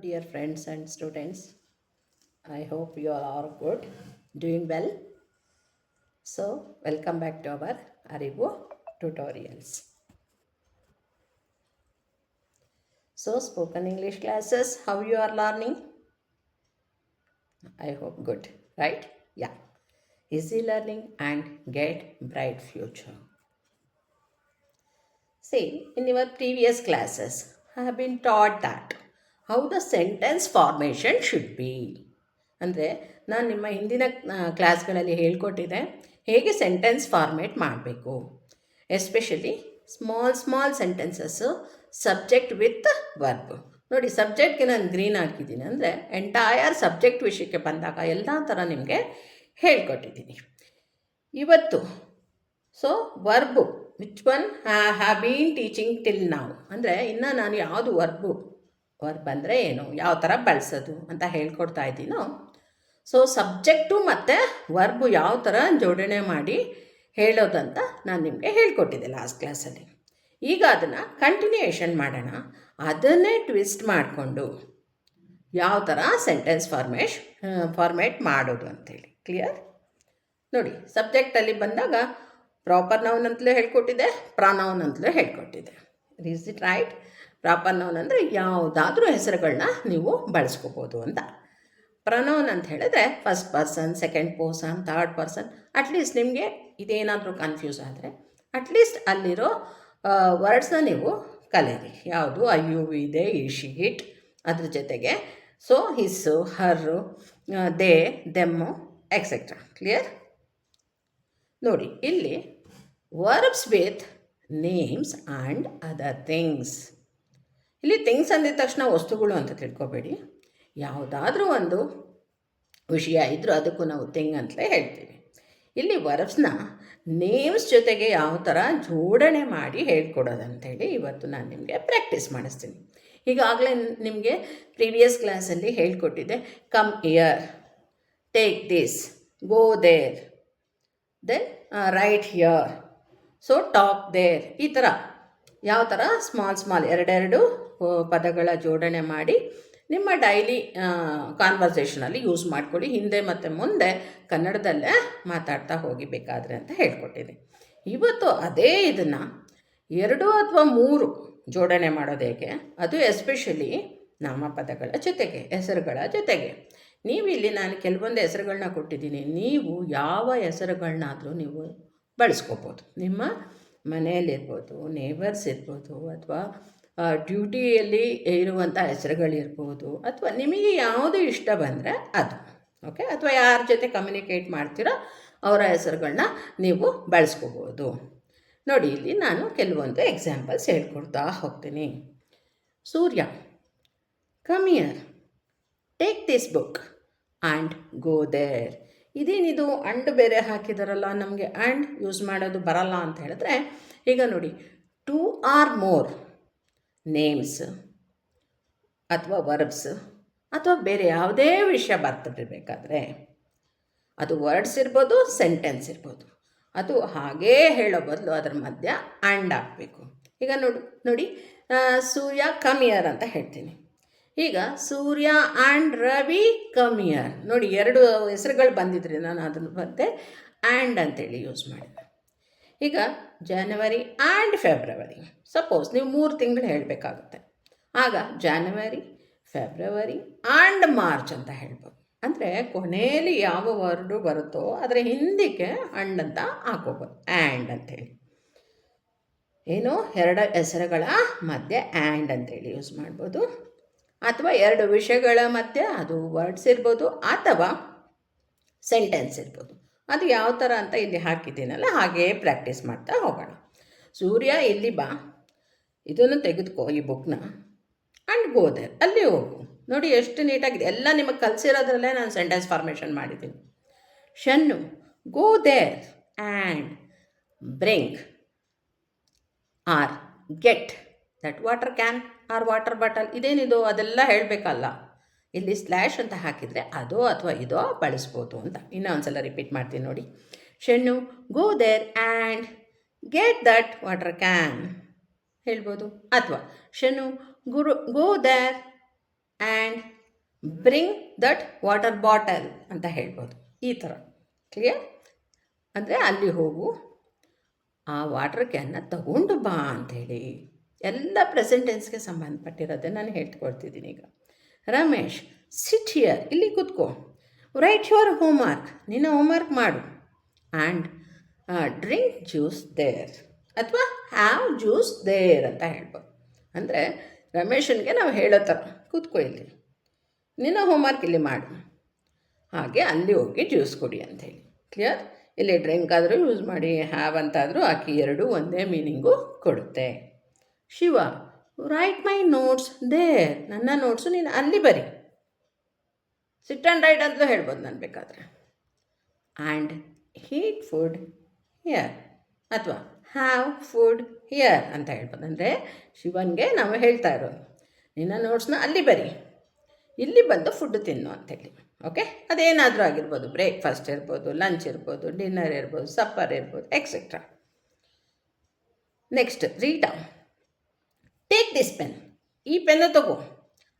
Dear friends and students, I hope you all are good, doing well. So, welcome back to our Arivu tutorials. So, spoken English classes, how you are learning? I hope good, right? Yeah. Easy learning and get bright future. See, in your previous classes, I have been taught that how the sentence formation should be. ಅಂದರೆ ನಾನು ನಿಮ್ಮ ಹಿಂದಿನ ಕ್ಲಾಸ್ಗಳಲ್ಲಿ ಹೇಳ್ಕೊಟ್ಟಿದ್ದೆ ಹೇಗೆ sentence format ಮಾಡಬೇಕು, especially small sentences subject with verb. ನೋಡಿ, ಸಬ್ಜೆಕ್ಟ್ಗೆ ನಾನು green ಹಾಕಿದ್ದೀನಿ ಅಂದರೆ ಎಂಟೈರ್ ಸಬ್ಜೆಕ್ಟ್ ವಿಷಯಕ್ಕೆ ಬಂದಾಗ ಎಲ್ಲ ಥರ ನಿಮಗೆ ಹೇಳ್ಕೊಟ್ಟಿದ್ದೀನಿ. ಇವತ್ತು verb which one have been teaching till ನಾವು, ಅಂದರೆ ಇನ್ನು ನಾನು ಯಾವುದು ವರ್ಬ್ ಅಂದರೆ ಏನು, ಯಾವ ಥರ ಬಳಸೋದು ಅಂತ ಹೇಳ್ಕೊಡ್ತಾ ಇದ್ದೀನೋ. ಸಬ್ಜೆಕ್ಟು ಮತ್ತು ವರ್ಬು ಯಾವ ಥರ ಜೋಡಣೆ ಮಾಡಿ ಹೇಳೋದಂತ ನಾನು ನಿಮಗೆ ಹೇಳ್ಕೊಟ್ಟಿದ್ದೆ ಲಾಸ್ಟ್ ಕ್ಲಾಸಲ್ಲಿ. ಈಗ ಅದನ್ನು ಕಂಟಿನ್ಯೂಯೇಷನ್ ಮಾಡೋಣ. ಅದನ್ನೇ ಟ್ವಿಸ್ಟ್ ಮಾಡಿಕೊಂಡು ಯಾವ ಥರ ಸೆಂಟೆನ್ಸ್ ಫಾರ್ಮೇಟ್ ಮಾಡೋದು ಅಂಥೇಳಿ. ಕ್ಲಿಯರ್? ನೋಡಿ, ಸಬ್ಜೆಕ್ಟಲ್ಲಿ ಬಂದಾಗ ಪ್ರಾಪರ್ ನೌನ್ ಅಂತಲೂ ಹೇಳ್ಕೊಟ್ಟಿದ್ದೆ, ಪ್ರಾನೌನ್ ಅಂತಲೂ ಹೇಳ್ಕೊಟ್ಟಿದ್ದೆ. Is it right? Proper noun ಅಂದರೆ ಯಾವುದಾದ್ರೂ ಹೆಸರುಗಳನ್ನ ನೀವು ಬಳಸ್ಕೋಬೋದು ಅಂತ. ಪ್ರನೌನ್ ಅಂತ ಹೇಳಿದ್ರೆ first person, second person, third person. At least ನಿಮಗೆ ಇದೇನಾದರೂ ಕನ್ಫ್ಯೂಸ್ ಆದರೆ ಅಟ್ಲೀಸ್ಟ್ ಅಲ್ಲಿರೋ ವರ್ಡ್ಸ್ನ ನೀವು ಕಲೀರಿ. ಯಾವುದು ಅಯ್ಯು, ಇದೆ, ಇಶಿ, ಇಟ್, ಅದ್ರ ಜೊತೆಗೆ ಹಿಸ್ಸು, ಹರ್ರು, ದೇ, ದೆಮ್ಮು, ಎಕ್ಸೆಟ್ರಾ. ಕ್ಲಿಯರ್? ನೋಡಿ, ಇಲ್ಲಿ verbs with names and other things. ಇಲ್ಲಿ ಥಿಂಗ್ಸ್ ಅಂದಿದ ತಕ್ಷಣ ವಸ್ತುಗಳು ಅಂತ ತಿಳ್ಕೊಬೇಡಿ. ಯಾವುದಾದ್ರೂ ಒಂದು ವಿಷಯ ಇದ್ದರೂ ಅದಕ್ಕೂ ನಾವು ಥಿಂಗ್ ಅಂತಲೇ ಹೇಳ್ತೀವಿ. ಇಲ್ಲಿ ವರ್ಬ್ಸ್ನ ನೇಮ್ಸ್ ಜೊತೆಗೆ ಯಾವ ಥರ ಜೋಡಣೆ ಮಾಡಿ ಹೇಳ್ಕೊಡೋದಂಥೇಳಿ ಇವತ್ತು ನಾನು ನಿಮಗೆ ಪ್ರಾಕ್ಟೀಸ್ ಮಾಡಿಸ್ತೀನಿ. ಈಗಾಗಲೇ ನಿಮಗೆ ಪ್ರೀವಿಯಸ್ ಕ್ಲಾಸಲ್ಲಿ ಹೇಳ್ಕೊಟ್ಟಿದ್ದೆ. Come here, take this, go there, then write here, talk there. ಈ ಥರ ಯಾವ ಥರ ಸ್ಮಾಲ್ ಎರಡೆರಡು ಪದಗಳ ಜೋಡಣೆ ಮಾಡಿ ನಿಮ್ಮ ಡೈಲಿ ಕಾನ್ವರ್ಸೇಷನಲ್ಲಿ ಯೂಸ್ ಮಾಡ್ಕೊಳ್ಳಿ. ಹಿಂದೆ ಮತ್ತು ಮುಂದೆ ಕನ್ನಡದಲ್ಲೇ ಮಾತಾಡ್ತಾ ಹೋಗಿಬೇಕಾದ್ರೆ ಅಂತ ಹೇಳ್ಕೊಟ್ಟಿದೆ. ಇವತ್ತು ಅದೇ ಇದನ್ನು 2 ಅಥವಾ 3 ಜೋಡಣೆ ಮಾಡೋದು ಹೇಗೆ, ಅದು ಎಸ್ಪೆಷಲಿ ನಾಮಪದಗಳ ಜೊತೆಗೆ, ಹೆಸರುಗಳ ಜೊತೆಗೆ. ಇಲ್ಲಿ ನಾನು ಕೆಲವೊಂದು ಹೆಸರುಗಳನ್ನ ಕೊಟ್ಟಿದ್ದೀನಿ. ನೀವು ಯಾವ ಹೆಸರುಗಳನ್ನಾದರೂ ನೀವು ಬಳಸ್ಕೋಬೋದು. ನಿಮ್ಮ ಮನೆಯಲ್ಲಿರ್ಬೋದು, ನೇಬರ್ಸ್ ಇರ್ಬೋದು, ಅಥವಾ ಡ್ಯೂಟಿಯಲ್ಲಿ ಇರುವಂಥ ಹೆಸರುಗಳಿರ್ಬೋದು, ಅಥವಾ ನಿಮಗೆ ಯಾವುದು ಇಷ್ಟ ಬಂದರೆ ಅದು. ಓಕೆ? ಅಥವಾ ಯಾರ ಜೊತೆ ಕಮ್ಯುನಿಕೇಟ್ ಮಾಡ್ತೀರೋ ಅವರ ಹೆಸರುಗಳನ್ನ ನೀವು ಬಳಸ್ಕೋಬೋದು. ನೋಡಿ, ಇಲ್ಲಿ ನಾನು ಕೆಲವೊಂದು ಎಕ್ಸಾಂಪಲ್ಸ್ ಹೇಳ್ಕೊಡ್ತಾ ಹೋಗ್ತೀನಿ. Surya, come here, take this book and go there. ಇದೇನಿದು ಅಂಡ್ ಬೇರೆ ಹಾಕಿದಾರಲ್ಲ, ನಮಗೆ ಆ್ಯಂಡ್ ಯೂಸ್ ಮಾಡೋದು ಬರಲ್ಲ ಅಂತ ಹೇಳಿದ್ರೆ, ಈಗ ನೋಡಿ, 2 or more ನೇಮ್ಸ್ ಅಥವಾ ವರ್ಬ್ಸ್ ಅಥವಾ ಬೇರೆ ಯಾವುದೇ ವಿಷಯ ಬರ್ತಿರ್ಬೇಕಾದ್ರೆ, ಅದು ವರ್ಡ್ಸ್ ಇರ್ಬೋದು, ಸೆಂಟೆನ್ಸ್ ಇರ್ಬೋದು, ಅದು ಹಾಗೇ ಹೇಳೋ ಬದಲು ಅದರ ಮಧ್ಯ ಆ್ಯಂಡ್ ಹಾಕಬೇಕು. ಈಗ ನೋಡಿ, ಸೂರ್ಯ ಕಮ್ ಹಿಯರ್ ಅಂತ ಹೇಳ್ತೀನಿ. ಈಗ ಸೂರ್ಯ ಆ್ಯಂಡ್ ರವಿ ಕಮ್ ಹಿಯರ್. ನೋಡಿ, 2 ಹೆಸರುಗಳು ಬಂದಿದ್ರೆ ನಾನು ಅದನ್ನು ಮತ್ತೆ ಆ್ಯಂಡ್ ಅಂತೇಳಿ ಯೂಸ್ ಮಾಡಿದೆ. ಈಗ ಜನವರಿ ಆ್ಯಂಡ್ ಫೆಬ್ರವರಿ. ಸಪೋಸ್ ನೀವು 3 ತಿಂಗಳು ಹೇಳಬೇಕಾಗುತ್ತೆ. ಆಗ ಜನವರಿ, ಫೆಬ್ರವರಿ ಆ್ಯಂಡ್ ಮಾರ್ಚ್ ಅಂತ ಹೇಳ್ಬೋದು. ಅಂದರೆ ಕೊನೆಯಲ್ಲಿ ಯಾವ ವರ್ಡು ಬರುತ್ತೋ ಅದರ ಹಿಂದಕ್ಕೆ ಆ್ಯಂಡ್ ಅಂತ ಹಾಕೋಬೋದು, ಆ್ಯಂಡ್ ಅಂಥೇಳಿ. ಏನು, 2 ಹೆಸರುಗಳ ಮಧ್ಯೆ ಆ್ಯಂಡ್ ಅಂತೇಳಿ ಯೂಸ್ ಮಾಡ್ಬೋದು. ಅಥವಾ 2 ವಿಷಯಗಳ ಮಧ್ಯೆ ಅದು ವರ್ಡ್ಸ್ ಇರ್ಬೋದು ಅಥವಾ ಸೆಂಟೆನ್ಸ್ ಇರ್ಬೋದು. ಅದು ಯಾವ ಥರ ಅಂತ ಇಲ್ಲಿ ಹಾಕಿದ್ದೀನಲ್ಲ, ಹಾಗೇ ಪ್ರಾಕ್ಟೀಸ್ ಮಾಡ್ತಾ ಹೋಗೋಣ. ಸೂರ್ಯ, ಇಲ್ಲಿ ಬಾ, ಇದನ್ನು ತೆಗೆದುಕೋ, ಈ ಬುಕ್ನ, ಆ್ಯಂಡ್ ಗೋ ದೇರ್, ಅಲ್ಲಿ ಹೋಗು. ನೋಡಿ ಎಷ್ಟು ನೀಟಾಗಿದೆ. ಎಲ್ಲ ನಿಮಗೆ ಕಲಿಸಿರೋದ್ರಲ್ಲೇ ನಾನು ಸೆಂಟೆನ್ಸ್ ಫಾರ್ಮೇಷನ್ ಮಾಡಿದ್ದೀನಿ. Shannu, go there and bring or get that water can or water bottle. ಇದೇನಿದು ಅದೆಲ್ಲ ಹೇಳಬೇಕಲ್ಲ. ಇಲ್ಲಿ ಸ್ಲ್ಯಾಶ್ ಅಂತ ಹಾಕಿದರೆ ಅದೋ ಅಥವಾ ಇದೋ ಬಳಸ್ಬೋದು ಅಂತ. ಇನ್ನೊಂದು ಸಲ ರಿಪೀಟ್ ಮಾಡ್ತೀನಿ ನೋಡಿ. Shannu, go there and get that water can ಹೇಳ್ಬೋದು. ಅಥವಾ Shannu, go there and bring that water bottle ಅಂತ ಹೇಳ್ಬೋದು. ಈ ಥರ ಕ್ಲಿಯರ್? ಅಂದರೆ ಅಲ್ಲಿ ಹೋಗು, ಆ ವಾಟರ್ ಕ್ಯಾನ್ನ ತಗೊಂಡು ಬಾ ಅಂಥೇಳಿ ಎಲ್ಲ ಪ್ರೆಸೆಂಟ್ ಟೆನ್ಸ್ಗೆ ಸಂಬಂಧಪಟ್ಟಿರೋದೇ ನಾನು ಹೇಳ್ಕೊಡ್ತಿದ್ದೀನಿ ಈಗ. ರಮೇಶ್, ಸಿಟ್ ಹಿಯರ್, ಇಲ್ಲಿ ಕೂತ್ಕೋ. ರೈಟ್ ಯುವರ್ ಹೋಮ್ವರ್ಕ್, ನಿನ್ನ ಹೋಮ್ವರ್ಕ್ ಮಾಡು. ಆ್ಯಂಡ್ ಡ್ರಿಂಕ್ ಜ್ಯೂಸ್ ದೇರ್ ಅಥವಾ ಹ್ಯಾವ್ ಜ್ಯೂಸ್ ದೇರ್ ಅಂತ ಹೇಳ್ಬೋದು. ಅಂದರೆ ರಮೇಶನಿಗೆ ನಾವು ಹೇಳೋ ಥರ, ಕೂತ್ಕೋ ಇಲ್ಲಿ, ನಿನ್ನ ಹೋಮ್ವರ್ಕ್ ಇಲ್ಲಿ ಮಾಡು, ಹಾಗೆ ಅಲ್ಲಿ ಹೋಗಿ ಜ್ಯೂಸ್ ಕುಡಿ ಅಂಥೇಳಿ. ಕ್ಲಿಯರ್? ಇಲ್ಲಿ ಡ್ರಿಂಕ್ ಆದರೂ ಯೂಸ್ ಮಾಡಿ, ಹ್ಯಾವ್ ಅಂತಾದರೂ ಹಾಕಿ, ಎರಡೂ ಒಂದೇ ಮೀನಿಂಗು ಕೊಡುತ್ತೆ. Shiva, write my notes there, ನನ್ನ ನೋಟ್ಸು ನೀನು ಅಲ್ಲಿ ಬರಿ. ಸಿಟ್ ಆ್ಯಂಡ್ ರೈಟ್ ಅಂತಲೂ ಹೇಳ್ಬೋದು ನಾನು ಬೇಕಾದರೆ. ಆ್ಯಂಡ್ ಹೀಟ್ ಫುಡ್ ಹಿಯರ್ ಅಥವಾ ಹ್ಯಾವ್ ಫುಡ್ ಹಿಯರ್ ಅಂತ ಹೇಳ್ಬೋದು. ಅಂದರೆ ಶಿವನಿಗೆ ನಾವು ಹೇಳ್ತಾ ಇರೋದು, ನಿನ್ನ ನೋಟ್ಸ್ನ ಅಲ್ಲಿ ಬರಿ, ಇಲ್ಲಿ ಬಂದು ಫುಡ್ ತಿನ್ನು ಅಂಥೇಳಿ. ಓಕೆ? ಅದೇನಾದರೂ ಆಗಿರ್ಬೋದು, ಬ್ರೇಕ್ಫಾಸ್ಟ್ ಇರ್ಬೋದು, ಲಂಚ್ ಇರ್ಬೋದು, ಡಿನ್ನರ್ ಇರ್ಬೋದು, ಸಪ್ಪರ್ ಇರ್ಬೋದು, etcetera. Next Rita, take this pen, ಈ ಪೆನ್ನು ತಗೋ.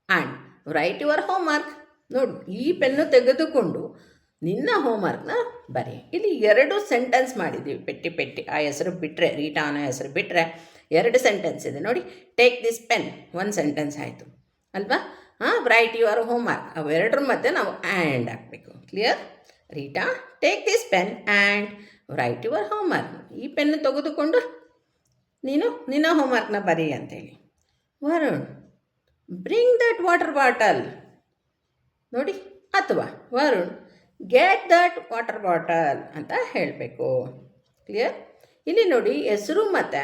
ಆ್ಯಂಡ್ ರೈಟ್ ಯುವರ್ ಹೋಮ್ವರ್ಕ್, ನೋಡು ಈ ಪೆನ್ನು ತೆಗೆದುಕೊಂಡು ನಿನ್ನ ಹೋಮ್ವರ್ಕ್ನ ಬರಿ. ಇಲ್ಲಿ 2 ಸೆಂಟೆನ್ಸ್ ಮಾಡಿದ್ದೀವಿ, ಪೆಟ್ಟಿ ಆ ಹೆಸರು ಬಿಟ್ಟರೆ, ರೀಟಾ ಅನ್ನೋ ಹೆಸರು ಬಿಟ್ಟರೆ 2 ಸೆಂಟೆನ್ಸ್ ಇದೆ ನೋಡಿ. ಟೇಕ್ ದಿಸ್ ಪೆನ್ 1 ಸೆಂಟೆನ್ಸ್ ಆಯಿತು ಅಲ್ವಾ? ರೈಟ್ ಯುವರ್ ಹೋಮ್ವರ್ಕ್, ಅವೆರಡರ ಮಧ್ಯೆ ನಾವು ಆ್ಯಂಡ್ ಹಾಕಬೇಕು. Clear? Rita, take this pen and write your homework, ಈ ಪೆನ್ನು ತೆಗೆದುಕೊಂಡು ನೀನು ನಿನ್ನ ಹೋಮ್ವರ್ಕ್ನ ಬರಿ ಅಂತೇಳಿ. Varun, bring that water bottle, ನೋಡಿ, ಅಥವಾ Varun get that water bottle ಅಂತ ಹೇಳಬೇಕು. ಕ್ಲಿಯರ್? ಇಲ್ಲಿ ನೋಡಿ, ಹೆಸರು ಮತ್ತು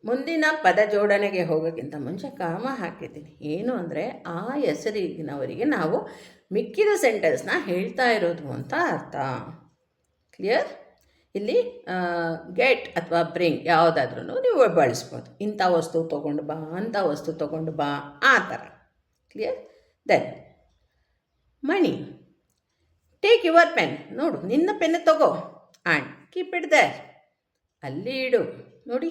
ಮುಂದಿನ ಪದ ಜೋಡಣೆಗೆ ಹೋಗೋಕ್ಕಿಂತ ಮುಂಚೆ ಕಾಮ ಹಾಕಿದ್ದೀನಿ. ಏನು ಅಂದರೆ ಆ ಹೆಸರಿನವರಿಗೆ ನಾವು ಮಿಕ್ಕಿದ ಸೆಂಟೆನ್ಸ್ನ ಹೇಳ್ತಾ ಇರೋದು ಅಂತ ಅರ್ಥ. ಕ್ಲಿಯರ್? ಇಲ್ಲಿ ಗೆಟ್ ಅಥವಾ ಬ್ರಿಂಗ್ ಯಾವುದಾದ್ರೂ ನೀವು ಬಳಸ್ಬೋದು. ಇಂಥ ವಸ್ತು ತೊಗೊಂಡು ಬಾ, ಅಂಥ ವಸ್ತು ತೊಗೊಂಡು ಬಾ, ಆ ಥರ. Clear? Then Mani, take your pen, ನೋಡು ನಿನ್ನ ಪೆನ್ ತಗೋ. ಆ್ಯಂಡ್ ಕೀಪ್ ಇಟ್ ದೇರ್, ಅಲ್ಲಿ ಇಡು. ನೋಡಿ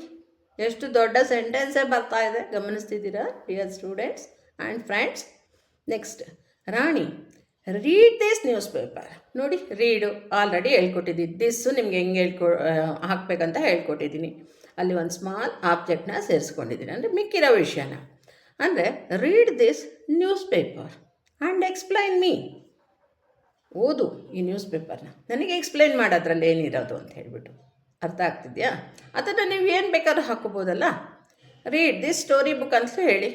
ಎಷ್ಟು ದೊಡ್ಡ ಸೆಂಟೆನ್ಸೇ ಬರ್ತಾ ಇದೆ, ಗಮನಿಸ್ತಿದ್ದೀರಾ dear students and friends. Next Rani, read this news paper, ನೋಡಿ ರೀಡು ಆಲ್ರೆಡಿ ಹೇಳ್ಕೊಟ್ಟಿದ್ದೀನಿ. ದಿಸ್ಸು ನಿಮ್ಗೆ ಹೆಂಗೆ ಹಾಕಬೇಕಂತ ಹೇಳ್ಕೊಟ್ಟಿದ್ದೀನಿ. ಅಲ್ಲಿ ಒಂದು ಸ್ಮಾಲ್ ಆಬ್ಜೆಕ್ಟ್ನ ಸೇರಿಸ್ಕೊಂಡಿದ್ದೀನಿ, ಅಂದರೆ ಮಿಕ್ಕಿರೋ ವಿಷಯನ. ಅಂದರೆ read this news paper and explain me, ಓದು ಈ ನ್ಯೂಸ್ ಪೇಪರ್ನ, ನನಗೆ ಎಕ್ಸ್ಪ್ಲೈನ್ ಮಾಡೋದ್ರಲ್ಲಿ ಏನಿರೋದು ಅಂತ ಹೇಳಿಬಿಟ್ಟು. ಅರ್ಥ ಆಗ್ತಿದೆಯಾ? ಅದನ್ನು ನೀವು ಏನು ಬೇಕಾದ್ರೂ ಹಾಕೋಬೋದಲ್ಲ. ರೀಡ್ ದಿಸ್ ಸ್ಟೋರಿ ಬುಕ್ ಅಂತ ಹೇಳಿ,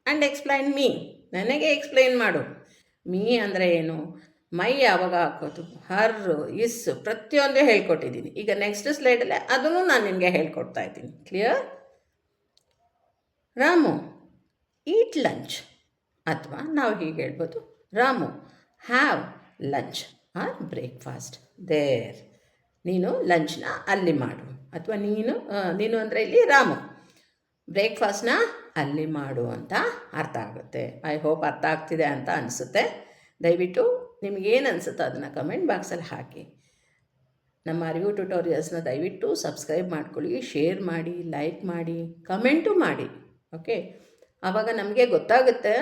ಆ್ಯಂಡ್ ಎಕ್ಸ್ಪ್ಲೈನ್ ಮೀ, ನನಗೆ ಎಕ್ಸ್ಪ್ಲೈನ್ ಮಾಡು. ಮೀ ಅಂದರೆ ಏನು, ಮೈ ಯಾವಾಗ ಹಾಕೋದು, ಹರ್ರು, ಇಸ್ಸು, ಪ್ರತಿಯೊಂದು ಹೇಳ್ಕೊಟ್ಟಿದ್ದೀನಿ. ಈಗ ನೆಕ್ಸ್ಟ್ ಸ್ಲೈಡಲ್ಲೇ ಅದನ್ನು ನಾನು ನಿಮಗೆ ಹೇಳ್ಕೊಡ್ತಾ ಇದ್ದೀನಿ. ಕ್ಲಿಯರ್? ರಾಮು, ಈಟ್ ಲಂಚ್, ಅಥವಾ ನಾವು ಹೀಗೆ ಹೇಳ್ಬೋದು, Ramu have lunch or breakfast there, ನೀನು ಲಂಚ್ನ ಅಲ್ಲಿ ಮಾಡು, ಅಥವಾ ನೀನು ಅಂದರೆ ಇಲ್ಲಿ ರಾಮು ಬ್ರೇಕ್ಫಾಸ್ಟ್ನ ಅಲ್ಲಿ ಮಾಡು ಅಂತ ಅರ್ಥ ಆಗುತ್ತೆ. ಐ ಹೋಪ್ ಅರ್ಥ ಆಗ್ತಿದೆ ಅಂತ ಅನಿಸುತ್ತೆ. ದಯವಿಟ್ಟು ನಿಮಗೇನು ಅನಿಸುತ್ತೋ ಅದನ್ನು ಕಮೆಂಟ್ ಬಾಕ್ಸಲ್ಲಿ ಹಾಕಿ. ನಮ್ಮ ಅರಿವು ಟ್ಯುಟೋರಿಯಲ್ಸ್ನ ದಯವಿಟ್ಟು ಸಬ್ಸ್ಕ್ರೈಬ್ ಮಾಡ್ಕೊಳ್ಳಿ, ಶೇರ್ ಮಾಡಿ, ಲೈಕ್ ಮಾಡಿ, ಕಮೆಂಟು ಮಾಡಿ. ಓಕೆ? ಆವಾಗ ನಮಗೆ ಗೊತ್ತಾಗುತ್ತೆ,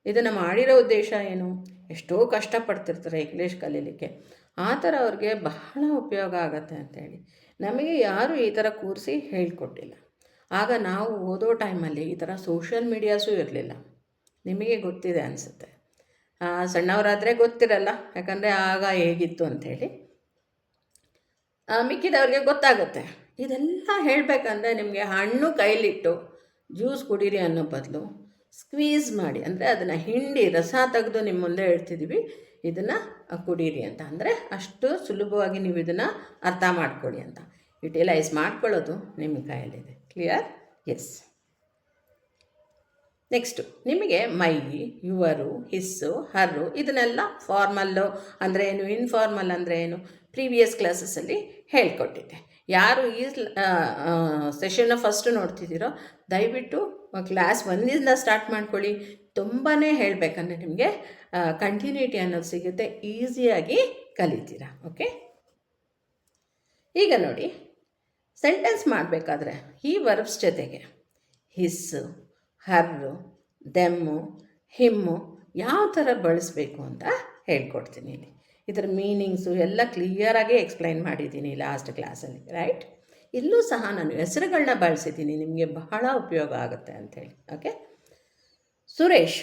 ಇದನ್ನು ಮಾಡಿರೋ ಉದ್ದೇಶ ಏನು, ಎಷ್ಟೋ ಕಷ್ಟಪಡ್ತಿರ್ತಾರೆ ಇಂಗ್ಲೀಷ್ ಕಲೀಲಿಕ್ಕೆ, ಆ ಥರ ಅವ್ರಿಗೆ ಬಹಳ ಉಪಯೋಗ ಆಗುತ್ತೆ ಅಂಥೇಳಿ. ನಮಗೆ ಯಾರೂ ಈ ಥರ ಕೂರಿಸಿ ಹೇಳ್ಕೊಟ್ಟಿಲ್ಲ. ಆಗ ನಾವು ಓದೋ ಟೈಮಲ್ಲಿ ಈ ಥರ ಸೋಷಿಯಲ್ ಮೀಡಿಯಾಸೂ ಇರಲಿಲ್ಲ. ನಿಮಗೆ ಗೊತ್ತಿದೆ ಅನಿಸುತ್ತೆ, ಸಣ್ಣವರಾದರೆ ಗೊತ್ತಿರಲ್ಲ, ಯಾಕಂದರೆ ಆಗ ಹೇಗಿತ್ತು ಅಂಥೇಳಿ. ಮಿಕ್ಕಿದವ್ರಿಗೆ ಗೊತ್ತಾಗುತ್ತೆ. ಇದೆಲ್ಲ ಹೇಳಬೇಕಂದ್ರೆ ನಿಮಗೆ ಹಣ್ಣು ಕೈಲಿಟ್ಟು ಜ್ಯೂಸ್ ಕುಡೀರಿ ಅನ್ನೋ ಬದಲು ಸ್ಕ್ವೀಸ್ ಮಾಡಿ, ಅಂದರೆ ಅದನ್ನು ಹಿಂಡಿ ರಸ ತೆಗೆದು ನಿಮ್ಮ ಮುಂದೆ ಹೇಳ್ತಿದ್ದೀವಿ, ಇದನ್ನು ಕುಡೀರಿ ಅಂತ. ಅಂದರೆ ಅಷ್ಟು ಸುಲಭವಾಗಿ ನೀವು ಇದನ್ನು ಅರ್ಥ ಮಾಡ್ಕೊಳ್ಳಿ ಅಂತ. ಯುಟಿಲೈಸ್ ಮಾಡ್ಕೊಳ್ಳೋದು ನಿಮ್ಮ ಕೈಯಲ್ಲಿದೆ. ಕ್ಲಿಯರ್? ಎಸ್. ನೆಕ್ಸ್ಟು ನಿಮಗೆ ಮೈ, ಯುವರು, ಹಿಸ್ಸು, ಹರ್ರು ಇದನ್ನೆಲ್ಲ ಫಾರ್ಮಲ್ಲು ಅಂದರೆ ಏನು, ಇನ್ಫಾರ್ಮಲ್ ಅಂದರೆ ಏನು, ಪ್ರೀವಿಯಸ್ ಕ್ಲಾಸಸ್ಸಲ್ಲಿ ಹೇಳ್ಕೊಟ್ಟಿದ್ದೆ. ಯಾರು ಈ ಸೆಷನ್ನ ಫಸ್ಟು ನೋಡ್ತಿದ್ದೀರೋ ದಯವಿಟ್ಟು ಕ್ಲಾಸ್ 1 ಸ್ಟಾರ್ಟ್ ಮಾಡ್ಕೊಳ್ಳಿ. ತುಂಬಾ ಹೇಳಬೇಕಂದ್ರೆ ನಿಮಗೆ ಕಂಟಿನ್ಯೂಟಿ ಅನ್ನೋದು ಸಿಗುತ್ತೆ, ಈಸಿಯಾಗಿ ಕಲಿತೀರಾ. ಓಕೆ? ಈಗ ನೋಡಿ, ಸೆಂಟೆನ್ಸ್ ಮಾಡಬೇಕಾದ್ರೆ ಈ ವರ್ಬ್ಸ್ ಜೊತೆಗೆ ಹಿಸ್ಸು, ಹರ್ರು, ದೆಮ್ಮು, ಹಿಮ್ಮು ಯಾವ ಥರ ಬಳಸಬೇಕು ಅಂತ ಹೇಳ್ಕೊಡ್ತೀನಿ ಇಲ್ಲಿ. ಇದರ ಮೀನಿಂಗ್ಸು ಎಲ್ಲ ಕ್ಲಿಯರಾಗಿ ಎಕ್ಸ್ಪ್ಲೈನ್ ಮಾಡಿದ್ದೀನಿ ಲಾಸ್ಟ್ ಕ್ಲಾಸಲ್ಲಿ, ರೈಟ್? ಇಲ್ಲೂ ಸಹ ನಾನು ಹೆಸರುಗಳನ್ನ ಬಳಸಿದ್ದೀನಿ, ನಿಮಗೆ ಬಹಳ ಉಪಯೋಗ ಆಗುತ್ತೆ ಅಂಥೇಳಿ. Okay, Suresh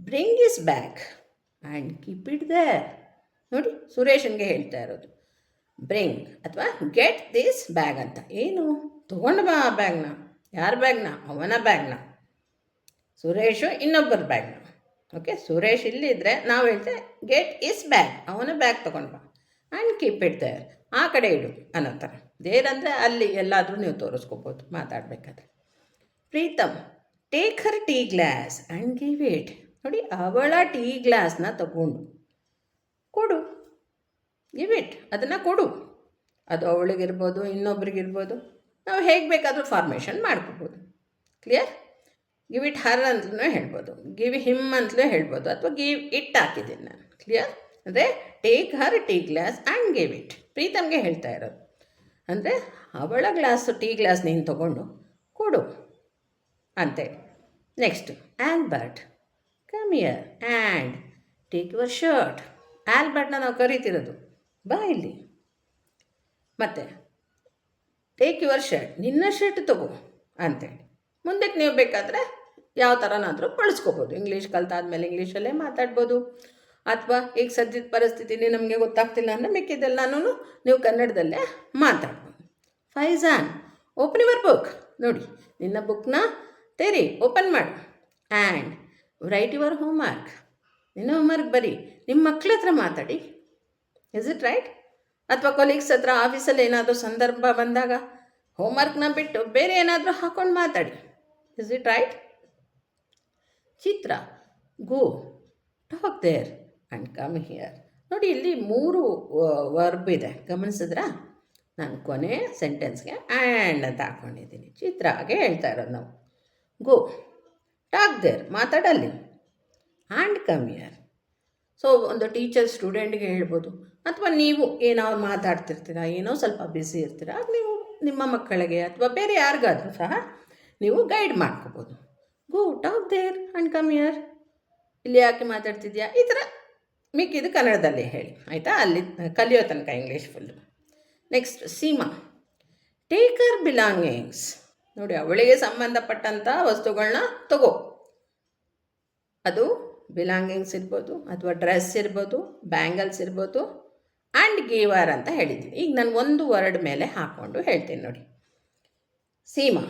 bring his bag and keep it there. ನೋಡಿ, ಸುರೇಶನ್ಗೆ ಹೇಳ್ತಾ ಇರೋದು ಬ್ರಿಂಗ್ ಅಥವಾ ಗೆಟ್ ದಿಸ್ ಬ್ಯಾಗ್ ಅಂತ. ಏನು? ತೊಗೊಂಡು ಬಾ ಆ ಬ್ಯಾಗ್ನ. ಯಾರ ಬ್ಯಾಗ್ನ? ಅವನ ಬ್ಯಾಗ್ನ. ಸುರೇಶು ಇನ್ನೊಬ್ಬರ ಬ್ಯಾಗ್ನ. ಓಕೆ, ಸುರೇಶ್ ಇಲ್ಲಿದ್ದರೆ ನಾವು ಹೇಳ್ತೇವೆ ಗೆಟ್ ಇಸ್ ಬ್ಯಾಗ್, ಅವನ ಬ್ಯಾಗ್ ತೊಗೊಂಡು ಬಾ. ಆ್ಯಂಡ್ ಕೀಪ್ ಇಟ್ ದೇರ್, ಆ ಕಡೆ ಇಡು ಅನ್ನೋ ಥರ. ದೇರ್ ಅಂದರೆ ಅಲ್ಲಿ ಎಲ್ಲಾದರೂ ನೀವು ತೋರಿಸ್ಕೋಬೋದು ಮಾತಾಡಬೇಕಾದ್ರೆ. Pritam take her tea glass and give it. ನೋಡಿ, ಅವಳ ಟೀ ಗ್ಲಾಸ್ನ ತಗೊಂಡು ಕೊಡು. ಗಿವ್ ಇಟ್, ಅದನ್ನು ಕೊಡು. ಅದು ಅವಳಿಗಿರ್ಬೋದು, ಇನ್ನೊಬ್ರಿಗಿರ್ಬೋದು, ನಾವು ಹೇಗೆ ಬೇಕಾದರೂ ಫಾರ್ಮೇಷನ್ ಮಾಡ್ಕೋಬೋದು. ಕ್ಲಿಯರ್? ಗಿವ್ ಇಟ್ ಹರ್ ಅಂತಲೂ ಹೇಳ್ಬೋದು, ಗಿವ್ ಹಿಮ್ ಅಂತಲೂ ಹೇಳ್ಬೋದು, ಅಥವಾ ಗಿವ್ ಇಟ್ ಹಾಕಿದ್ದೀನಿ ನಾನು. ಕ್ಲಿಯರ್? ಅಂದರೆ take her tea glass and give it. ಪ್ರೀತಮ್ಗೆ ಹೇಳ್ತಾ ಇರೋದು ಅಂದರೆ ಅವಳ ಗ್ಲಾಸು ಟೀ ಗ್ಲಾಸ್ ನೀನು ತೊಗೊಂಡು ಕೊಡು ಅಂತೇಳಿ. Next, Albert come here and take your shirt. ಆಲ್ಬರ್ಟ್ನ ನಾವು ಕರಿತಿರೋದು, ಬಾ ಇಲ್ಲಿ. ಮತ್ತು ಟೇಕ್ ಯುವರ್ ಶರ್ಟ್, ನಿನ್ನ ಶರ್ಟ್ ತಗೋ ಅಂತೇಳಿ. ಮುಂದಕ್ಕೆ ನೀವು ಬೇಕಾದರೆ ಯಾವ ಥರನಾದರೂ ಬಳಸ್ಕೋಬೋದು. ಇಂಗ್ಲೀಷ್ ಕಲ್ತಾದ್ಮೇಲೆ ಇಂಗ್ಲೀಷಲ್ಲೇ ಮಾತಾಡ್ಬೋದು, ಅಥವಾ ಈಗ ಸದ್ಯದ ಪರಿಸ್ಥಿತಿಲಿ ನಮಗೆ ಗೊತ್ತಾಗ್ತಿಲ್ಲ ಅಂದರೆ ಮಿಕ್ಕಿದ್ದೆಲ್ಲನೂ ನೀವು ಕನ್ನಡದಲ್ಲೇ ಮಾತಾಡ್ಬೋದು. Faizan open your book. ನೋಡಿ, ನಿನ್ನ ಬುಕ್ನ ತೆರಿ, ಓಪನ್ ಮಾಡು. And write your homework. ನಿನ್ನ ಹೋಮ್ವರ್ಕ್ ಬರೀ. ನಿಮ್ಮ ಮಕ್ಳ ಹತ್ರ ಮಾತಾಡಿ. Is it right? ಅಥವಾ ಕೊಲೀಗ್ಸ್ ಹತ್ರ, ಆಫೀಸಲ್ಲಿ ಏನಾದರೂ ಸಂದರ್ಭ ಬಂದಾಗ ಹೋಮ್ವರ್ಕ್ನ ಬಿಟ್ಟು ಬೇರೆ ಏನಾದರೂ ಹಾಕ್ಕೊಂಡು ಮಾತಾಡಿ. Is it right? Chitra go talk there and come here. ನೋಡಿ, ಇಲ್ಲಿ 3 ವರ್ಬ್ ಇದೆ, ಗಮನಿಸಿದ್ರಾ? ನಾನು ಕೊನೆ ಸೆಂಟೆನ್ಸ್ಗೆ ಆ್ಯಂಡ್ ಅಂತ ಹಾಕ್ಕೊಂಡಿದ್ದೀನಿ. ಚಿತ್ರ ಹಾಗೆ ಹೇಳ್ತಾ ಇರೋದು ನಾವು. ಗೋ ಟಾಕ್ ದೇರ್, ಮಾತಾಡಲ್ಲಿ. And come here. ಸೊ ಒಂದು ಟೀಚರ್ ಸ್ಟೂಡೆಂಟ್ಗೆ ಹೇಳ್ಬೋದು, ಅಥವಾ ನೀವು ಏನೋ ಮಾತಾಡ್ತಿರ್ತೀರ, ಏನೋ ಸ್ವಲ್ಪ ಬ್ಯುಸಿ ಇರ್ತೀರ, ಆಗ ನೀವು ನಿಮ್ಮ ಮಕ್ಕಳಿಗೆ ಅಥವಾ ಬೇರೆ ಯಾರಿಗಾದರೂ ಸಹ ನೀವು ಗೈಡ್ ಮಾಡ್ಕೋಬೋದು. Go talk there and come here. ಇಲ್ಲಿ ಯಾಕೆ ಮಾತಾಡ್ತಿದ್ಯಾ, ಈ ಥರ ಮಿಕ್ಕಿದ್ದು ಕನ್ನಡದಲ್ಲಿ ಹೇಳಿ, ಆಯಿತಾ? ಅಲ್ಲಿ ಕಲಿಯೋ ತನಕ English full. Next, Seema take her belongings. ನೋಡಿ, ಅವಳಿಗೆ ಸಂಬಂಧಪಟ್ಟಂಥ ವಸ್ತುಗಳನ್ನ ತಗೋ. ಅದು ಬಿಲಾಂಗಿಂಗ್ಸ್ ಇರ್ಬೋದು, ಅಥವಾ ಡ್ರೆಸ್ ಇರ್ಬೋದು, ಬ್ಯಾಂಗಲ್ಸ್ ಇರ್ಬೋದು. ಆ್ಯಂಡ್ ಗಿವ್ ಹರ್ ಅಂತ ಹೇಳಿದ್ದೀನಿ. ಈಗ ನಾನು ಒಂದು ವರ್ಡ್ ಮೇಲೆ ಹಾಕ್ಕೊಂಡು ಹೇಳ್ತೀನಿ ನೋಡಿ. Seema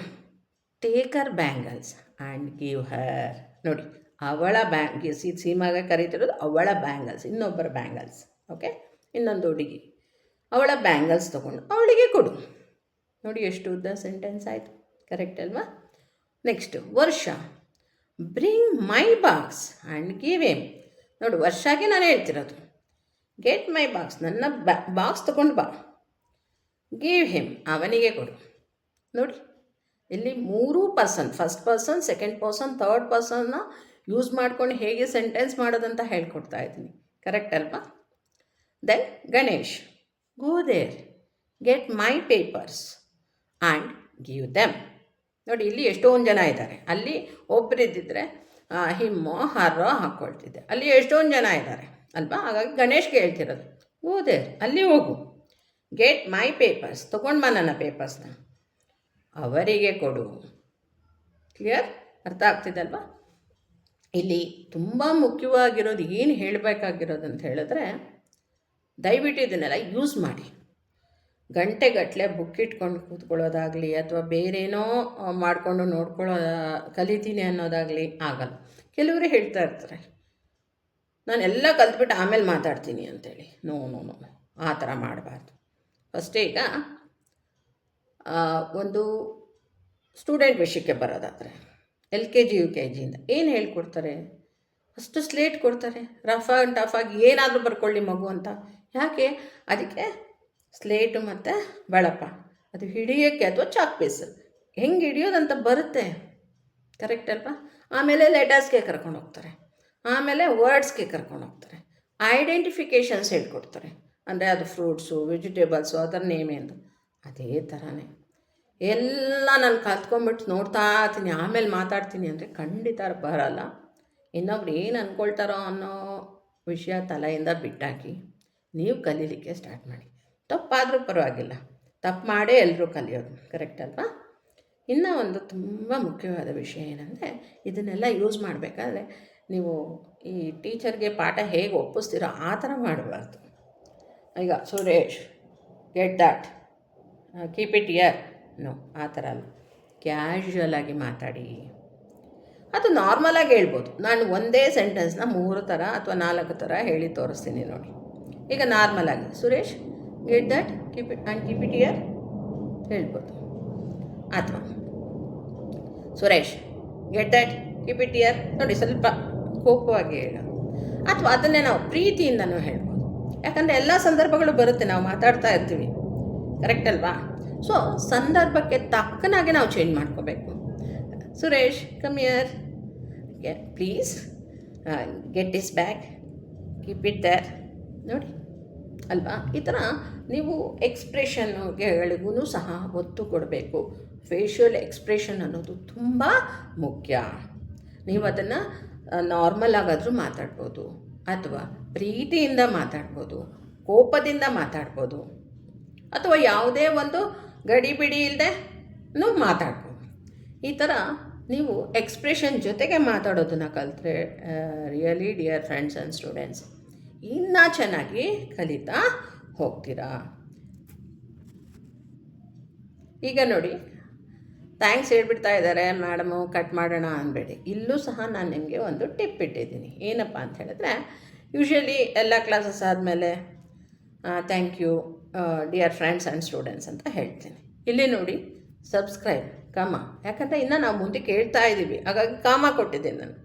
take her bangles and give her. ನೋಡಿ, ಅವಳ ಸೀಮಾಗೆ ಕರೀತಿರೋದು ಅವಳ ಬ್ಯಾಂಗಲ್ಸ್, ಇನ್ನೊಬ್ಬರ ಬ್ಯಾಂಗಲ್ಸ್. ಓಕೆ, ಇನ್ನೊಂದು ಹುಡುಗಿ ಅವಳ ಬ್ಯಾಂಗಲ್ಸ್ ತೊಗೊಂಡು ಅವಳಿಗೆ ಕೊಡು. ನೋಡಿ, ಎಷ್ಟು ಉದ್ದ ಸೆಂಟೆನ್ಸ್ ಆಯಿತು, ಕರೆಕ್ಟ್ ಅಲ್ವಾ? Next, Varsha bring my box and give him. ನೋಡಿ, ವರ್ಷಾಗೆ ನಾನು ಹೇಳ್ತಿರೋದು ಗೆಟ್ ಮೈ ಬಾಕ್ಸ್, ನನ್ನ ಬಾಕ್ಸ್ ತೊಗೊಂಡು ಬಾ. ಗಿವ್ ಹಿಮ್, ಅವನಿಗೆ ಕೊಡು. ನೋಡಿ, ಇಲ್ಲಿ 3 person, first person, second person, third ಪರ್ಸನ್ನ ಯೂಸ್ ಮಾಡ್ಕೊಂಡು ಹೇಗೆ ಸೆಂಟೆನ್ಸ್ ಮಾಡೋದಂತ ಹೇಳ್ಕೊಡ್ತಾ ಇದ್ದೀನಿ, ಕರೆಕ್ಟ್ ಅಲ್ವಾ? Then Ganesh go there get my papers and give them. ನೋಡಿ, ಇಲ್ಲಿ ಎಷ್ಟೊಂದು ಜನ ಇದ್ದಾರೆ. ಅಲ್ಲಿ ಒಬ್ಬರಿದ್ದಿದ್ರೆ ಹಿಮ್ಮೋ ಹರ್ರೋ ಹಾಕ್ಕೊಳ್ತಿದ್ದೆ, ಅಲ್ಲಿ ಎಷ್ಟೊಂದು ಜನ ಇದ್ದಾರೆ ಅಲ್ವಾ? ಹಾಗಾಗಿ ಗಣೇಶ್ಗೆ ಹೇಳ್ತಿರೋದು ಗೋ ದೇರ್, ಅಲ್ಲಿ ಹೋಗು. ಗೆಟ್ ಮೈ ಪೇಪರ್ಸ್, ತೊಗೊಂಡು ಬಾ ನನ್ನ ಪೇಪರ್ಸ್ನ, ಅವರಿಗೆ ಕೊಡು. ಕ್ಲಿಯರ್? ಅರ್ಥ ಆಗ್ತಿದಲ್ವಾ? ಇಲ್ಲಿ ತುಂಬ ಮುಖ್ಯವಾಗಿರೋದು ಏನು ಹೇಳಬೇಕಾಗಿರೋದು ಅಂತ ಹೇಳಿದ್ರೆ, ದಯವಿಟ್ಟು ಇದನ್ನೆಲ್ಲ ಯೂಸ್ ಮಾಡಿ. ಗಂಟೆಗಟ್ಟಲೆ ಬುಕ್ ಇಟ್ಕೊಂಡು ಕೂತ್ಕೊಳ್ಳೋದಾಗಲಿ, ಅಥವಾ ಬೇರೇನೋ ಮಾಡಿಕೊಂಡು ಕಲಿತೀನಿ ಅನ್ನೋದಾಗಲಿ ಆಗಲ್ಲ. ಕೆಲವರು ಹೇಳ್ತಾ ಇರ್ತಾರೆ, ನಾನೆಲ್ಲ ಕಲ್ತ್ಬಿಟ್ಟು ಆಮೇಲೆ ಮಾತಾಡ್ತೀನಿ ಅಂತೇಳಿ. ನೋ ನೋ ನೋ, ಆ ಥರ ಮಾಡಬಾರ್ದು. ಫಸ್ಟೇ ಈಗ ಒಂದು ಸ್ಟೂಡೆಂಟ್ ವಿಷಯಕ್ಕೆ ಬರೋದಾದರೆ, LKG UKG ಏನು ಹೇಳ್ಕೊಡ್ತಾರೆ? ಅಷ್ಟು ಸ್ಲೇಟ್ ಕೊಡ್ತಾರೆ, ರಫ್ ಆ್ಯಂಡ್ ಟಫ್ ಆಗಿ ಏನಾದರೂ ಬರ್ಕೊಳ್ಳಿ ಮಗು ಅಂತ. ಯಾಕೆ? ಅದಕ್ಕೆ ಸ್ಲೇಟು ಮತ್ತು ಬಳಪ ಅದು ಹಿಡಿಯೋಕ್ಕೆ, ಅಥವಾ ಚಾಕ್ ಪೀಸ್ ಹೆಂಗೆ ಹಿಡಿಯೋದಂತ ಬರುತ್ತೆ, ಕರೆಕ್ಟ್ ಅಲ್ವಾ? ಆಮೇಲೆ ಲೆಟರ್ಸ್ಗೆ ಕರ್ಕೊಂಡು ಹೋಗ್ತಾರೆ, ಆಮೇಲೆ ವರ್ಡ್ಸ್ಗೆ ಕರ್ಕೊಂಡು ಹೋಗ್ತಾರೆ, ಐಡೆಂಟಿಫಿಕೇಷನ್ಸ್ ಹೇಳ್ಕೊಡ್ತಾರೆ. ಅಂದರೆ ಅದು ಫ್ರೂಟ್ಸು, ವೆಜಿಟೇಬಲ್ಸು, ಅದರ ನೇಮ್ ಎಂದು. ಅದೇ ಥರನೇ ಎಲ್ಲ ನಾನು ಕಲ್ತ್ಕೊಂಬಿಟ್ಟು ನೋಡ್ತಾ ಇರ್ತೀನಿ, ಆಮೇಲೆ ಮಾತಾಡ್ತೀನಿ ಅಂದರೆ ಖಂಡಿತ ಬರಲ್ಲ. ಇನ್ನೊಬ್ರು ಏನು ಅಂದ್ಕೊಳ್ತಾರೋ ಅನ್ನೋ ವಿಷಯ ತಲೆಯಿಂದ ಬಿಟ್ಟಾಕಿ ನೀವು ಕಲೀಲಿಕ್ಕೆ ಸ್ಟಾರ್ಟ್ ಮಾಡಿ. ತಪ್ಪಾದರೂ ಪರವಾಗಿಲ್ಲ, ತಪ್ಪು ಮಾಡೇ ಎಲ್ಲರೂ ಕಲಿಯೋದು, ಕರೆಕ್ಟ್ ಅಲ್ವಾ? ಇನ್ನೂ ಒಂದು ತುಂಬ ಮುಖ್ಯವಾದ ವಿಷಯ ಏನಂದರೆ, ಇದನ್ನೆಲ್ಲ ಯೂಸ್ ಮಾಡಬೇಕಾದ್ರೆ ನೀವು ಈ ಟೀಚರ್ಗೆ ಪಾಠ ಹೇಗೆ ಒಪ್ಪಿಸ್ತೀರೋ ಆ ಥರ ಮಾಡಬಾರ್ದು. ಈಗ Suresh get that, keep it here, no, ಆ ಥರ ಅಲ್ಲ. ಕ್ಯಾಶುವಲ್ ಆಗಿ ಮಾತಾಡಿ. ಅದು ನಾರ್ಮಲಾಗಿ ಹೇಳ್ಬೋದು. ನಾನು ಒಂದೇ ಸೆಂಟೆನ್ಸ್ನ 3 ಥರ ಅಥವಾ 4 ಥರ ಹೇಳಿ ತೋರಿಸ್ತೀನಿ ನೋಡಿ. ಈಗ ನಾರ್ಮಲಾಗಿ Suresh get that, keep it year ಹೇಳ್ಬೋದು. ಅಥವಾ Suresh get that, keep it year ನೋಡಿ, ಸ್ವಲ್ಪ ಕೋಪವಾಗಿ ಹೇಳೋದು. ಅಥವಾ ಅದನ್ನೇ ನಾವು ಪ್ರೀತಿಯಿಂದನೂ ಹೇಳ್ಬೋದು. ಯಾಕಂದರೆ ಎಲ್ಲ ಸಂದರ್ಭಗಳು ಬರುತ್ತೆ, ನಾವು ಮಾತಾಡ್ತಾ ಇರ್ತೀವಿ, ಕರೆಕ್ಟ್ ಅಲ್ವಾ? ಸೊ ಸಂದರ್ಭಕ್ಕೆ ತಕ್ಕನಾಗೆ ನಾವು ಚೇಂಜ್ ಮಾಡ್ಕೋಬೇಕು. Suresh come here, please get this bag, keep it there ನೋಡಿ ಅಲ್ವಾ? ಈ ಥರ ನೀವು ಎಕ್ಸ್ಪ್ರೆಷನ್ಗಳಿಗೂ ಸಹ ಒತ್ತು ಕೊಡಬೇಕು. ಫೇಶಿಯಲ್ ಎಕ್ಸ್ಪ್ರೆಷನ್ ಅನ್ನೋದು ತುಂಬ ಮುಖ್ಯ. ನೀವು ಅದನ್ನು ನಾರ್ಮಲ್ ಆಗಾದರೂ ಮಾತಾಡ್ಬೋದು, ಅಥವಾ ಪ್ರೀತಿಯಿಂದ ಮಾತಾಡ್ಬೋದು, ಕೋಪದಿಂದ ಮಾತಾಡ್ಬೋದು, ಅಥವಾ ಯಾವುದೇ ಒಂದು ಗಡಿಬಿಡಿ ಇಲ್ಲದೆ ಮಾತಾಡ್ಬೋದು. ಈ ಥರ ನೀವು ಎಕ್ಸ್ಪ್ರೆಷನ್ ಜೊತೆಗೆ ಮಾತಾಡೋದನ್ನು ಕಲಿತ್ರೆ really dear friends and students, ಇನ್ನೂ ಚೆನ್ನಾಗಿ ಕಲಿತಾ ಹೋಗ್ತೀರಾ. ಈಗ ನೋಡಿ, ಥ್ಯಾಂಕ್ಸ್ ಹೇಳ್ಬಿಡ್ತಾ ಇದ್ದಾರೆ ಮೇಡಮು, ಕಟ್ ಮಾಡೋಣ ಅನ್ಬೇಡಿ. ಇಲ್ಲೂ ಸಹ ನಾನು ನಿಮಗೆ ಒಂದು ಟಿಪ್ ಇಟ್ಟಿದ್ದೀನಿ. ಏನಪ್ಪ ಅಂತ ಹೇಳಿದ್ರೆ, ಯೂಶ್ವಲಿ ಎಲ್ಲ ಕ್ಲಾಸಸ್ ಆದಮೇಲೆ thank you dear friends and students ಅಂತ ಹೇಳ್ತೀನಿ. ಇಲ್ಲಿ ನೋಡಿ, ಸಬ್ಸ್ಕ್ರೈಬ್, ಕಾಮ, ಯಾಕಂದರೆ ಇನ್ನೂ ನಾವು ಮುಂದೆ ಕೇಳ್ತಾ ಇದ್ದೀವಿ, ಹಾಗಾಗಿ ಕಾಮ ಕೊಟ್ಟಿದ್ದೀನಿ ನಾನು.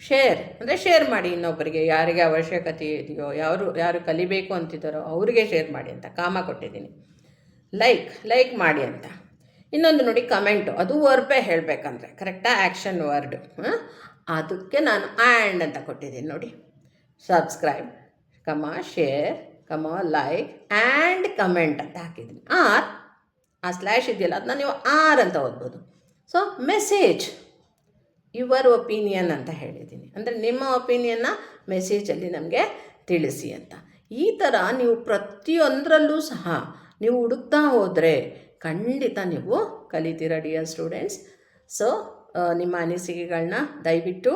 ಶೇರ್ ಅಂದರೆ ಶೇರ್ ಮಾಡಿ ಇನ್ನೊಬ್ಬರಿಗೆ, ಯಾರಿಗೆ ಅವಶ್ಯಕತೆ ಇದೆಯೋ, ಯಾರು ಕಲಿಬೇಕು ಅಂತಿದ್ದಾರೋ ಅವರಿಗೆ ಶೇರ್ ಮಾಡಿ ಅಂತ ಕಾಮ ಕೊಟ್ಟಿದ್ದೀನಿ. ಲೈಕ್ ಮಾಡಿ ಅಂತ. ಇನ್ನೊಂದು ನೋಡಿ, ಕಮೆಂಟು, ಅದು ವರ್ಬೇ ಹೇಳಬೇಕಂದ್ರೆ ಕರೆಕ್ಟಾ, ಆ್ಯಕ್ಷನ್ ವರ್ಡು, ಅದಕ್ಕೆ ನಾನು ಆ್ಯಂಡ್ ಅಂತ ಕೊಟ್ಟಿದ್ದೀನಿ ನೋಡಿ. ಸಬ್ಸ್ಕ್ರೈಬ್, ಕಮ ಶೇರ್, ಕಮ ಲೈಕ್ ಆ್ಯಂಡ್ ಕಮೆಂಟ್ ಅಂತ ಹಾಕಿದ್ದೀನಿ. ಆ ಸ್ಲ್ಯಾಶ್ ಇದೆಯಲ್ಲ, ಅದನ್ನ ನೀವು ಅಂತ ಓದ್ಬೋದು. ಸೊ ಮೆಸೇಜ್, ಯುವರ್ ಒಪಿನಿಯನ್ ಅಂತ ಹೇಳಿದ್ದೀನಿ, ಅಂದರೆ ನಿಮ್ಮ ಒಪಿನಿಯನ್ನ ಮೆಸೇಜಲ್ಲಿ ನಮಗೆ ತಿಳಿಸಿ ಅಂತ. ಈ ಥರ ನೀವು ಪ್ರತಿಯೊಂದರಲ್ಲೂ ಸಹ ನೀವು ಹುಡುಕ್ತಾ ಹೋದರೆ ಖಂಡಿತ ನೀವು ಕಲಿತೀರ ಡಿಯರ್ ಸ್ಟೂಡೆಂಟ್ಸ್. ಸೊ ನಿಮ್ಮ ಅನಿಸಿಕೆಗಳನ್ನ ದಯವಿಟ್ಟು